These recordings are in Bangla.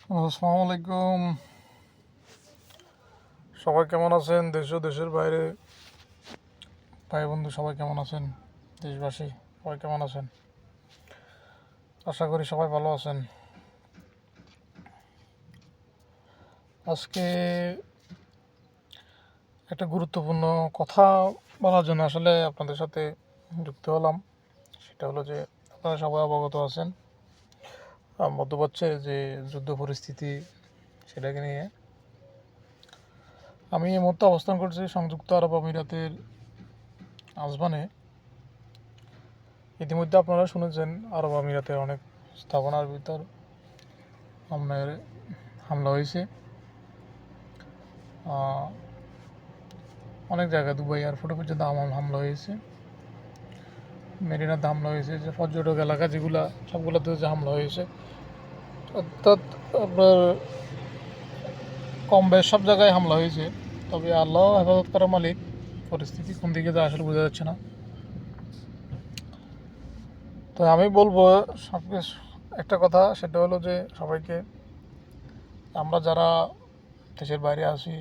আসসালামু আলাইকুম। সবাই কেমন আছেন? দেশ ও দেশের বাইরে ভাই বন্ধু সবাই কেমন আছেন? দেশবাসী সবাই কেমন আছেন? আশা করি সবাই ভালো আছেন। আজকে একটা গুরুত্বপূর্ণ কথা বলার জন্য আসলে আপনাদের সাথে যুক্ত হলাম। সেটা হলো যে আপনারা সবাই অবগত আছেন মধ্যপ্রাচ্যে যে যুদ্ধ পরিস্থিতি, সেটাকে নিয়ে। আমি এই মুহূর্তে অবস্থান করছি সংযুক্ত আরব আমিরাতের আজমানে। ইতিমধ্যে আপনারা শুনেছেন আরব আমিরাতের অনেক স্থাপনার ভিতর আপনার হামলা হয়েছে। অনেক জায়গায় দুবাই এয়ারপোর্টে পর্যন্ত হামলা হয়েছে, মেরিনাতে হামলা হয়েছে, যে পর্যটক এলাকা যেগুলো সবগুলোতে যে হামলা হয়েছে। অর্থাৎ আপনার কম বেশ সব জায়গায় হামলা হয়েছে। তবে আল্লাহ হেফাজত করার মালিক, পরিস্থিতি কোন দিকে যায় আসলে বোঝা যাচ্ছে না। তো আমি বলবো একটা কথা, সেটা হলো যে সবাইকে, আমরা যারা দেশের বাইরে আছি,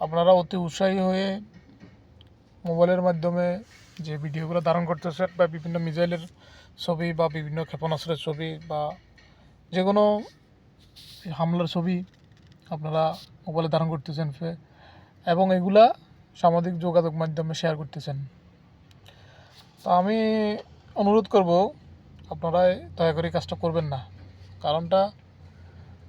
আপনারা অতি উৎসাহী হয়ে মোবাইলের মাধ্যমে যে ভিডিওগুলো ধারণ করতেছেন, বা বিভিন্ন মিসাইলের ছবি বা বিভিন্ন ক্ষেপণাস্ত্রের ছবি বা যে কোনো হামলার ছবি আপনারা মোবাইলে ধারণ করতেছেন এবং এগুলা সামাজিক যোগাযোগ মাধ্যমে শেয়ার করতেছেন। তো আমি অনুরোধ করব, আপনারা দয়া করে কাজটা করবেন না।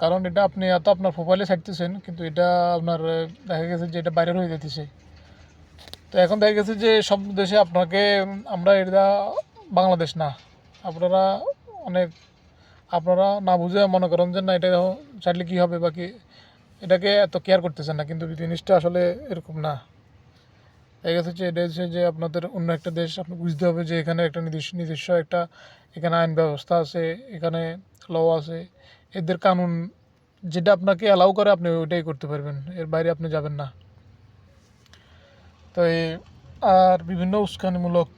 কারণ এটা আপনি এত আপনার প্রোফাইলে ছাড়তেছেন, কিন্তু এটা আপনার দেখা গেছে যে এটা ভাইরাল হয়ে যেতেছে। তো এখন দেখা গেছে যে সব দেশে আপনাকে, আমরা এটা বাংলাদেশ না, আপনারা অনেক, আপনারা না বুঝে মনে করেন যে না এটা চাইলে কী হবে বা কি, এটাকে এত কেয়ার করতেছেন না, কিন্তু জিনিসটা আসলে এরকম না। দেখা গেছে যে এটা হচ্ছে যে আপনাদের অন্য একটা দেশ, আপনি বুঝতে হবে যে এখানে একটা নিজস্ব একটা এখানে আইন ব্যবস্থা আছে, এখানে ল আছে, এদের কানুন যেটা আপনাকে অ্যালাউ করে আপনি ওইটাই করতে পারবেন, এর বাইরে আপনি যাবেন না। তো আর বিভিন্ন উস্কানিমূলক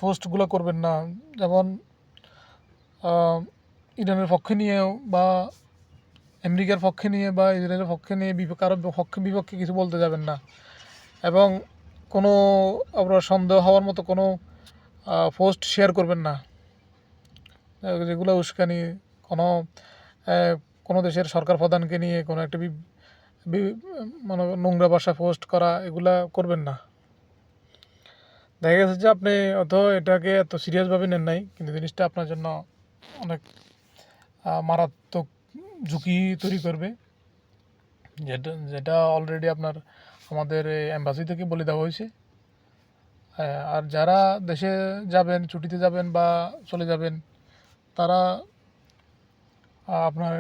পোস্টগুলো করবেন না, যেমন ইরানের পক্ষে নিয়েও বা আমেরিকার পক্ষে নিয়ে বা ইসরায়েলের পক্ষে নিয়ে কারো পক্ষে বিপক্ষে কিছু বলতে যাবেন না। এবং কোনো আপনার সন্দেহ হওয়ার মতো কোনো পোস্ট শেয়ার করবেন না, যেগুলো উস্কানি, কোনো কোনো দেশের সরকার প্রধানকে নিয়ে কোনো একটা মানে নোংরা ভাষা পোস্ট করা, এগুলা করবেন না। দেখা গেছে যে আপনি এটাকে এত সিরিয়াসভাবে নেন নাই, কিন্তু জিনিসটা আপনার জন্য অনেক মারাত্মক ঝুঁকি তৈরি করবে, যেটা অলরেডি আপনার আমাদের এম্বাসি থেকে বলে দেওয়া হয়েছে। আর যারা দেশে যাবেন, ছুটিতে যাবেন বা চলে যাবেন, তারা আপনার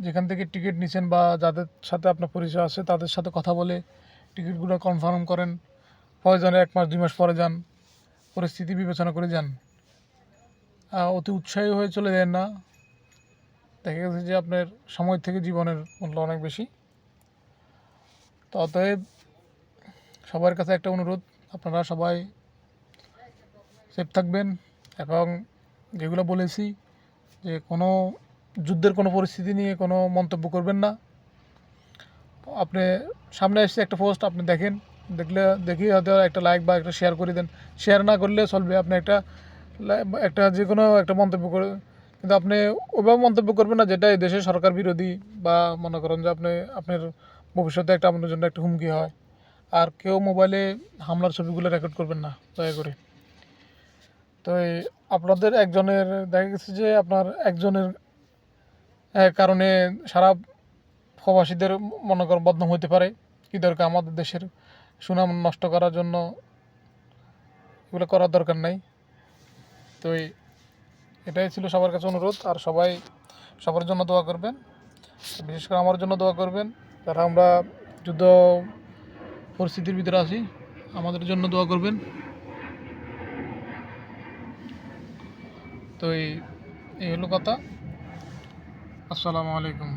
যেখান থেকে টিকিট নিছেন বা যাদের সাথে আপনার পরিচয় আছে তাদের সাথে কথা বলে টিকিটগুলো কনফার্ম করেন। প্রয়োজনে 1 মাস 2 মাস পরে যান, পরিস্থিতি বিবেচনা করে যান। অতি উৎসাহী হয়ে চলে যান না। দেখা গেছে যে আপনার সময় থেকে জীবনের মূল্য অনেক বেশি। তো অতএব সবার কাছে একটা অনুরোধ, আপনারা সবাই সেফ থাকবেন এবং যেগুলো বলেছি, যে কোনো যুদ্ধের কোনো পরিস্থিতি নিয়ে কোনো মন্তব্য করবেন না। আপনি সামনে এসে একটা পোস্ট আপনি দেখি হয়তো একটা লাইক বা একটা শেয়ার করে দেন। শেয়ার না করলে চলবে, আপনি একটা যে কোনো একটা মন্তব্য করে, কিন্তু আপনি ওইভাবে মন্তব্য করবেন না যেটা এই দেশের সরকার বিরোধী, বা মনে করেন যে আপনার ভবিষ্যতে একটা আপনার জন্য একটা হুমকি হয়। আর কেউ মোবাইলে হামলার ছবিগুলো রেকর্ড করবেন না দয়া করে। তো আপনাদের একজনের, দেখা গেছে যে আপনার একজনের কারণে সারা প্রবাসীদের মনে করেন বদনাম হতে পারে। কী দরকার আমাদের দেশের সুনাম নষ্ট করার জন্য, এগুলো করার দরকার নাই। তো এটাই ছিল সবার কাছে অনুরোধ। আর সবাই সবার জন্য দোয়া করবেন, বিশেষ করে আমার জন্য দোয়া করবেন, যারা আমরা যুদ্ধ পরিস্থিতির ভিতরে আছি, আমাদের জন্য দোয়া করবেন। তো এই হলো কথা। আসসালামু আলাইকুম।